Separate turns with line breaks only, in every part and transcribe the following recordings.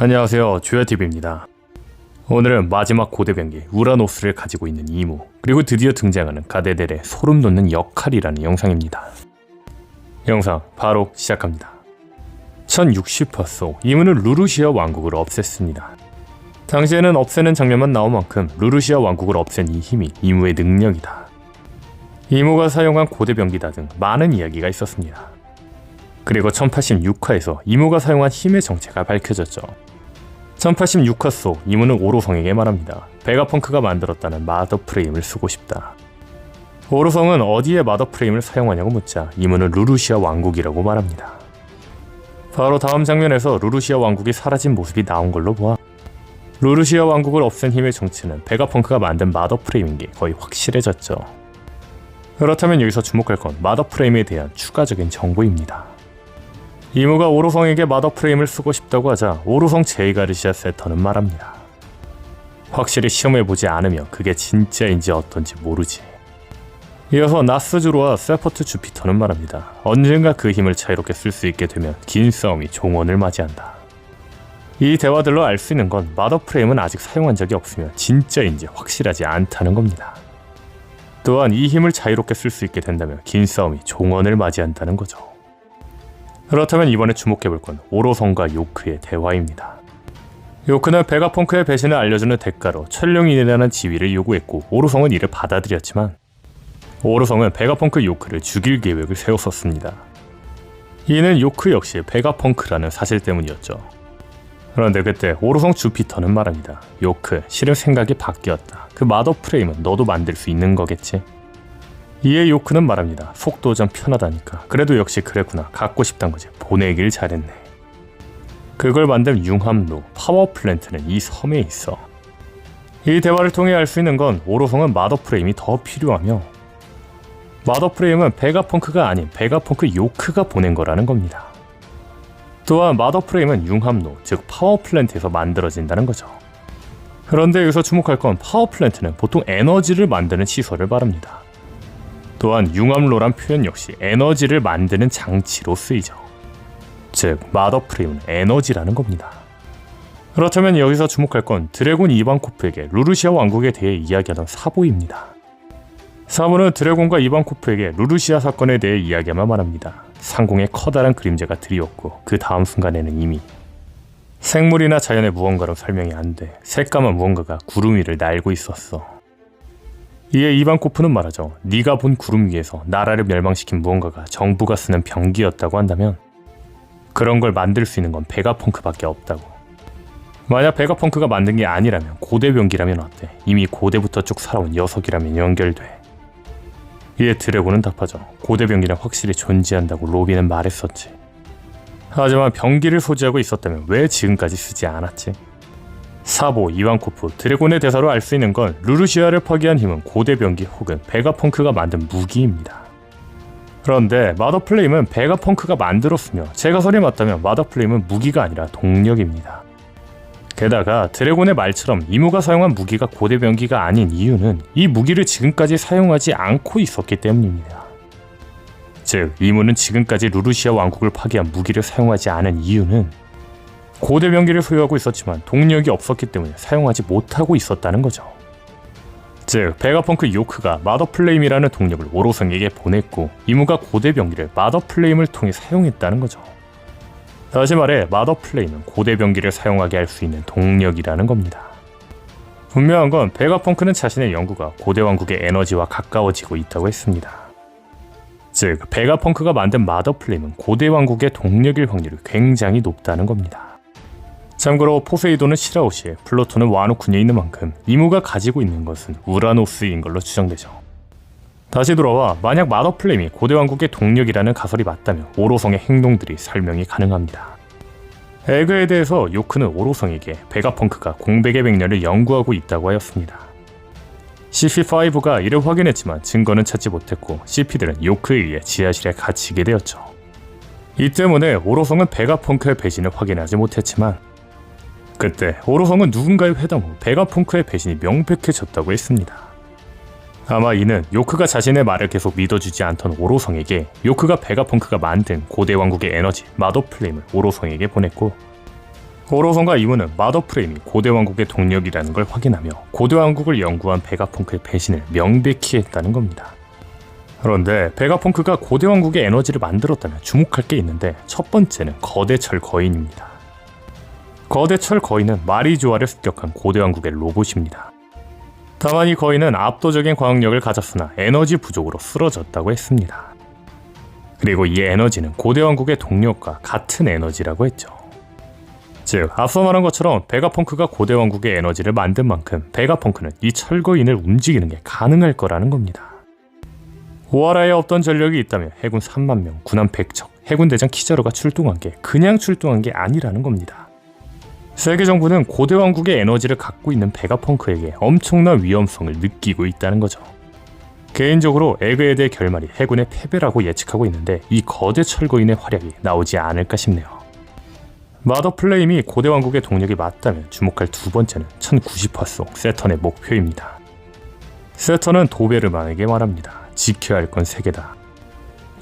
안녕하세요, 주야TV입니다. 오늘은 마지막 고대병기 우라노스를 가지고 있는 이무, 그리고 드디어 등장하는 가데델의 소름 돋는 역할이라는 영상입니다. 영상 바로 시작합니다. 1060화 속 이무는 루루시아 왕국을 없앴습니다. 당시에는 없애는 장면만 나온 만큼 루루시아 왕국을 없앤 이 힘이 이무의 능력이다, 이무가 사용한 고대병기다 등 많은 이야기가 있었습니다. 그리고 1086화에서 이무가 사용한 힘의 정체가 밝혀졌죠. 1086화 속 이무는 오로성에게 말합니다. 베가펑크가 만들었다는 마더프레임을 쓰고 싶다. 오로성은 어디에 마더프레임을 사용하냐고 묻자 이무는 루루시아 왕국이라고 말합니다. 바로 다음 장면에서 루루시아 왕국이 사라진 모습이 나온 걸로 보아 루루시아 왕국을 없앤 힘의 정체는 베가펑크가 만든 마더프레임인 게 거의 확실해졌죠. 그렇다면 여기서 주목할 건 마더프레임에 대한 추가적인 정보입니다. 이무가 오로성에게 마더프레임을 쓰고 싶다고 하자 오로성 제이가르시아 세터는 말합니다. 확실히 시험해보지 않으면 그게 진짜인지 어떤지 모르지. 이어서 나스주로와 세퍼트 주피터는 말합니다. 언젠가 그 힘을 자유롭게 쓸 수 있게 되면 긴 싸움이 종언을 맞이한다. 이 대화들로 알 수 있는 건 마더프레임은 아직 사용한 적이 없으며 진짜인지 확실하지 않다는 겁니다. 또한 이 힘을 자유롭게 쓸 수 있게 된다면 긴 싸움이 종언을 맞이한다는 거죠. 그렇다면 이번에 주목해볼 건 오로성과 요크의 대화입니다. 요크는 베가펑크의 배신을 알려주는 대가로 천룡인이라는 지위를 요구했고 오로성은 이를 받아들였지만 오로성은 베가펑크 요크를 죽일 계획을 세웠었습니다. 이는 요크 역시 베가펑크라는 사실 때문이었죠. 그런데 그때 오로성 주피터는 말합니다. 요크, 실은 생각이 바뀌었다. 그 마더프레임은 너도 만들 수 있는 거겠지? 이에 요크는 말합니다. 속도 좀 편하다니까. 그래도 역시 그랬구나. 갖고 싶단 거지. 보내길 잘했네. 그걸 만든 융합로, 파워플랜트는 이 섬에 있어. 이 대화를 통해 알 수 있는 건 오로성은 마더프레임이 더 필요하며 마더프레임은 베가펑크가 아닌 베가펑크 요크가 보낸 거라는 겁니다. 또한 마더프레임은 융합로, 즉 파워플랜트에서 만들어진다는 거죠. 그런데 여기서 주목할 건 파워플랜트는 보통 에너지를 만드는 시설을 말합니다. 또한 융합로란 표현 역시 에너지를 만드는 장치로 쓰이죠. 즉 마더프레임은 에너지라는 겁니다. 그렇다면 여기서 주목할 건 드래곤 이반코프에게 루루시아 왕국에 대해 이야기하던 사보입니다. 사보는 드래곤과 이반코프에게 루루시아 사건에 대해 이야기하며 말합니다. 상공에 커다란 그림자가 드리웠고 그 다음 순간에는 이미 생물이나 자연의 무언가로 설명이 안 돼 새까만 무언가가 구름 위를 날고 있었어. 이에 이반코프는 말하죠. 네가 본 구름 위에서 나라를 멸망시킨 무언가가 정부가 쓰는 병기였다고 한다면 그런 걸 만들 수 있는 건 베가펑크밖에 없다고. 만약 베가펑크가 만든 게 아니라면 고대병기라면 어때? 이미 고대부터 쭉 살아온 녀석이라면 연결돼. 이에 드래곤은 답하죠. 고대병기는 확실히 존재한다고 로비는 말했었지. 하지만 병기를 소지하고 있었다면 왜 지금까지 쓰지 않았지? 사보, 이반코프, 드래곤의 대사로 알 수 있는 건 루루시아를 파괴한 힘은 고대병기 혹은 베가펑크가 만든 무기입니다. 그런데 마더플레임은 베가펑크가 만들었으며 제가설이 맞다면 마더플레임은 무기가 아니라 동력입니다. 게다가 드래곤의 말처럼 이무가 사용한 무기가 고대병기가 아닌 이유는 이 무기를 지금까지 사용하지 않고 있었기 때문입니다. 즉 이무는 지금까지 루루시아 왕국을 파괴한 무기를 사용하지 않은 이유는 고대병기를 소유하고 있었지만 동력이 없었기 때문에 사용하지 못하고 있었다는 거죠. 즉 베가펑크 요크가 마더플레임이라는 동력을 오로성에게 보냈고 이무가 고대병기를 마더플레임을 통해 사용했다는 거죠. 다시 말해 마더플레임은 고대병기를 사용하게 할 수 있는 동력이라는 겁니다. 분명한 건 베가펑크는 자신의 연구가 고대왕국의 에너지와 가까워지고 있다고 했습니다. 즉 베가펑크가 만든 마더플레임은 고대왕국의 동력일 확률이 굉장히 높다는 겁니다. 참고로 포세이돈은 시라오시에, 플루토는 와노쿤에 있는 만큼 이무가 가지고 있는 것은 우라노스인 걸로 추정되죠. 다시 돌아와 만약 마더플레임이 고대왕국의 동력이라는 가설이 맞다면 오로성의 행동들이 설명이 가능합니다. 에그에 대해서 요크는 오로성에게 베가펑크가 공백의 백년을 연구하고 있다고 하였습니다. CP5가 이를 확인했지만 증거는 찾지 못했고 CP들은 요크에 의해 지하실에 갇히게 되었죠. 이 때문에 오로성은 베가펑크의 배신을 확인하지 못했지만 그때 오로성은 누군가의 회담 후 베가펑크의 배신이 명백해졌다고 했습니다. 아마 이는 요크가 자신의 말을 계속 믿어주지 않던 오로성에게 요크가 베가펑크가 만든 고대 왕국의 에너지 마더플레임을 오로성에게 보냈고 오로선과 이무는 마더프레임이 고대 왕국의 동력이라는 걸 확인하며 고대 왕국을 연구한 베가펑크의 배신을 명백히 했다는 겁니다. 그런데 베가펑크가 고대 왕국의 에너지를 만들었다면 주목할 게 있는데, 첫 번째는 거대 철 거인입니다. 거대 철 거인은 마리조아를 습격한 고대 왕국의 로봇입니다. 다만 이 거인은 압도적인 과학력을 가졌으나 에너지 부족으로 쓰러졌다고 했습니다. 그리고 이 에너지는 고대 왕국의 동력과 같은 에너지라고 했죠. 즉, 앞서 말한 것처럼 베가펑크가 고대 왕국의 에너지를 만든 만큼 베가펑크는 이 철거인을 움직이는 게 가능할 거라는 겁니다. 오하라에 없던 전력이 있다면 해군 3만 명, 군함 100척, 해군 대장 키자로가 출동한 게 그냥 출동한 게 아니라는 겁니다. 세계 정부는 고대 왕국의 에너지를 갖고 있는 베가펑크에게 엄청난 위험성을 느끼고 있다는 거죠. 개인적으로 에그에 대해 결말이 해군의 패배라고 예측하고 있는데, 이 거대 철거인의 활약이 나오지 않을까 싶네요. 마더플레임이 고대 왕국의 동력이 맞다면 주목할 두 번째는 1090화속 세턴의 목표입니다. 세턴은 도베르만에게 말합니다. 지켜야 할 건 세 개다.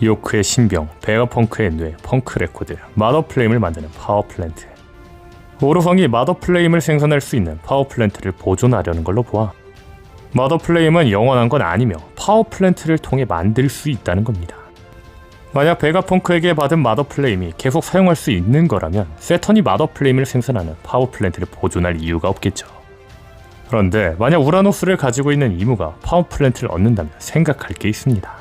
요크의 신병, 베가펑크의 뇌, 펑크 레코드, 마더플레임을 만드는 파워플랜트. 오르성이 마더플레임을 생산할 수 있는 파워플랜트를 보존하려는 걸로 보아 마더플레임은 영원한 건 아니며 파워플랜트를 통해 만들 수 있다는 겁니다. 만약 베가펑크에게 받은 마더플레임이 계속 사용할 수 있는 거라면 세턴이 마더플레임을 생산하는 파워플랜트를 보존할 이유가 없겠죠. 그런데 만약 우라노스를 가지고 있는 이무가 파워플랜트를 얻는다면 생각할 게 있습니다.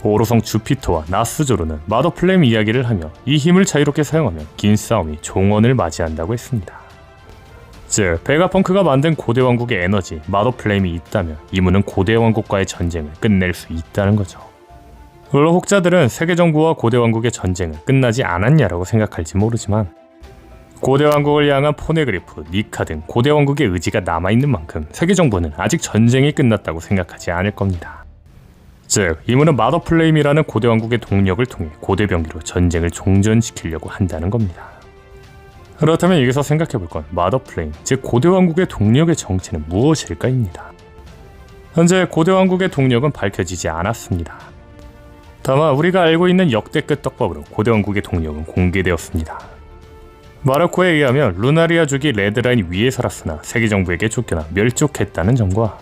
오로성 주피터와 나스조로는 마더플레임 이야기를 하며 이 힘을 자유롭게 사용하면 긴 싸움이 종언을 맞이한다고 했습니다. 즉, 베가펑크가 만든 고대 왕국의 에너지 마더플레임이 있다면 이무는 고대 왕국과의 전쟁을 끝낼 수 있다는 거죠. 물론 혹자들은 세계 정부와 고대 왕국의 전쟁은 끝나지 않았냐라고 생각할지 모르지만, 고대 왕국을 향한 포네그리프, 니카 등 고대 왕국의 의지가 남아있는 만큼 세계 정부는 아직 전쟁이 끝났다고 생각하지 않을 겁니다. 즉, 이무는 마더플레임이라는 고대 왕국의 동력을 통해 고대 병기로 전쟁을 종전시키려고 한다는 겁니다. 그렇다면 여기서 생각해볼 건 마더플레임, 즉 고대 왕국의 동력의 정체는 무엇일까입니다. 현재 고대 왕국의 동력은 밝혀지지 않았습니다. 다만 우리가 알고 있는 역대급 떡밥으로 고대 왕국의 동력은 공개되었습니다. 마르코에 의하면 루나리아족이 레드라인 위에 살았으나 세계정부에게 쫓겨나 멸족했다는 점과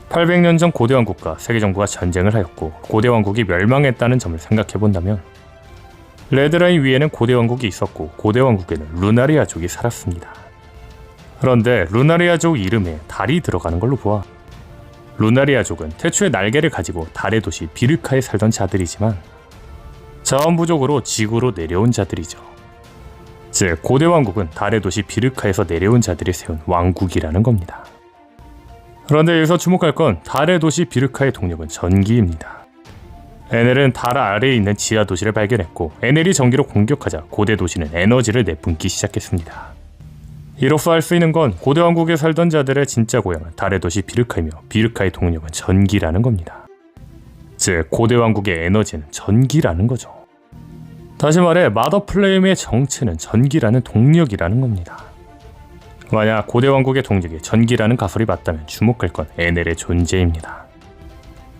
800년 전 고대왕국과 세계정부가 전쟁을 하였고 고대왕국이 멸망했다는 점을 생각해본다면, 레드라인 위에는 고대왕국이 있었고 고대왕국에는 루나리아족이 살았습니다. 그런데 루나리아족 이름에 달이 들어가는 걸로 보아 루나리아족은 태초에 날개를 가지고 달의 도시 비르카에 살던 자들이지만 자원 부족으로 지구로 내려온 자들이죠. 즉, 고대 왕국은 달의 도시 비르카에서 내려온 자들이 세운 왕국이라는 겁니다. 그런데 여기서 주목할 건 달의 도시 비르카의 동력은 전기입니다. 에넬은 달 아래에 있는 지하 도시를 발견했고 에넬이 전기로 공격하자 고대 도시는 에너지를 내뿜기 시작했습니다. 이로써 알 수 있는 건 고대 왕국에 살던 자들의 진짜 고향은 달의 도시 비르카이며 비르카의 동력은 전기라는 겁니다. 즉, 고대 왕국의 에너지는 전기라는 거죠. 다시 말해 마더플레임의 정체는 전기라는 동력이라는 겁니다. 만약 고대 왕국의 동력이 전기라는 가설이 맞다면 주목할 건 에넬의 존재입니다.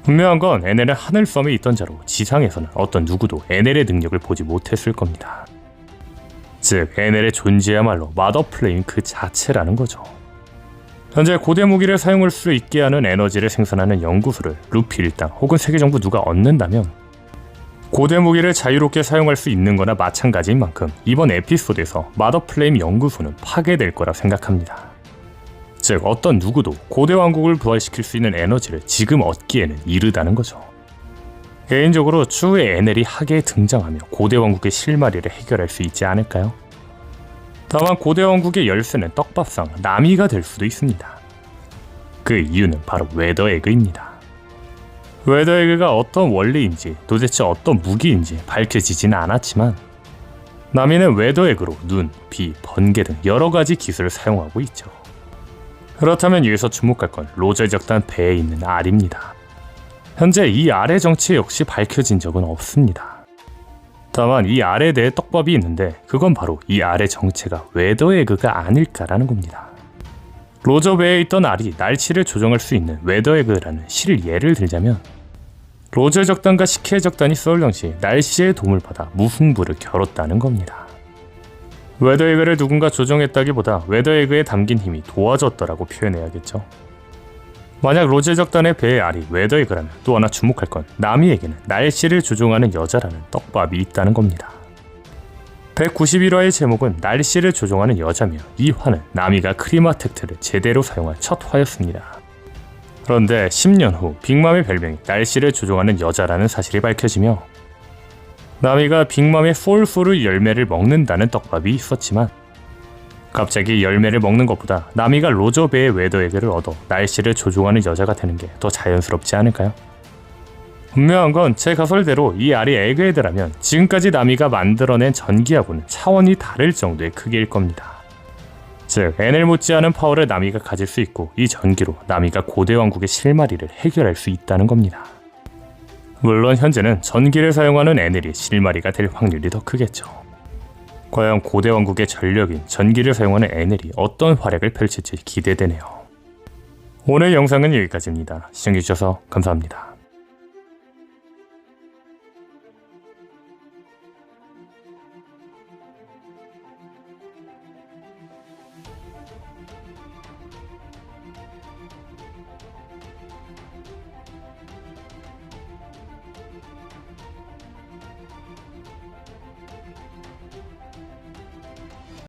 분명한 건 에넬은 하늘섬에 있던 자로 지상에서는 어떤 누구도 에넬의 능력을 보지 못했을 겁니다. 즉, 에넬의 존재야말로 마더플레임 그 자체라는 거죠. 현재 고대 무기를 사용할 수 있게 하는 에너지를 생산하는 연구소를 루피 일당 혹은 세계정부 누가 얻는다면 고대 무기를 자유롭게 사용할 수 있는 거나 마찬가지인 만큼 이번 에피소드에서 마더플레임 연구소는 파괴될 거라 생각합니다. 즉, 어떤 누구도 고대 왕국을 부활시킬 수 있는 에너지를 지금 얻기에는 이르다는 거죠. 개인적으로 추후에 에넬이 하계에 등장하며 고대 왕국의 실마리를 해결할 수 있지 않을까요? 다만 고대 왕국의 열쇠는 떡밥상 나미가 될 수도 있습니다. 그 이유는 바로 웨더에그입니다. 웨더에그가 어떤 원리인지 도대체 어떤 무기인지 밝혀지지는 않았지만 나미는 웨더에그로 눈, 비, 번개 등 여러가지 기술을 사용하고 있죠. 그렇다면 여기서 주목할 건 로젤 적단 배에 있는 알입니다. 현재 이 알의 정체 역시 밝혀진 적은 없습니다. 다만 이 알에 대해 떡밥이 있는데 그건 바로 이 알의 정체가 웨더에그가 아닐까라는 겁니다. 로저 배에 있던 알이 날씨를 조정할 수 있는 웨더에그라는 실 예를 들자면 로젤 적단과 시케 적단이 싸울 당시 날씨의 도움을 받아 무승부를 겨뤘다는 겁니다. 웨더에그를 누군가 조종했다기보다 웨더에그에 담긴 힘이 도와줬더라고 표현해야겠죠. 만약 로제적단의 배의 알이 웨더에그라면 또 하나 주목할 건 나미에게는 날씨를 조종하는 여자라는 떡밥이 있다는 겁니다. 191화의 제목은 날씨를 조종하는 여자며 이 화는 나미가 크리마텍트를 제대로 사용한 첫 화였습니다. 그런데 10년 후 빅맘의 별명이 날씨를 조종하는 여자라는 사실이 밝혀지며 나미가 빅맘의 소울푸르 열매를 먹는다는 떡밥이 있었지만 갑자기 열매를 먹는 것보다 나미가 로저배의 웨더에그를 얻어 날씨를 조종하는 여자가 되는 게 더 자연스럽지 않을까요? 분명한 건 제 가설대로 이 알이 에그헤드라면 지금까지 나미가 만들어낸 전기하고는 차원이 다를 정도의 크기일 겁니다. 즉 엔엘 못지않은 파워를 나미가 가질 수 있고 이 전기로 나미가 고대 왕국의 실마리를 해결할 수 있다는 겁니다. 물론 현재는 전기를 사용하는 에넬이 실마리가 될 확률이 더 크겠죠. 과연 고대 왕국의 전력인 전기를 사용하는 에넬이 어떤 활약을 펼칠지 기대되네요. 오늘 영상은 여기까지입니다. 시청해주셔서 감사합니다.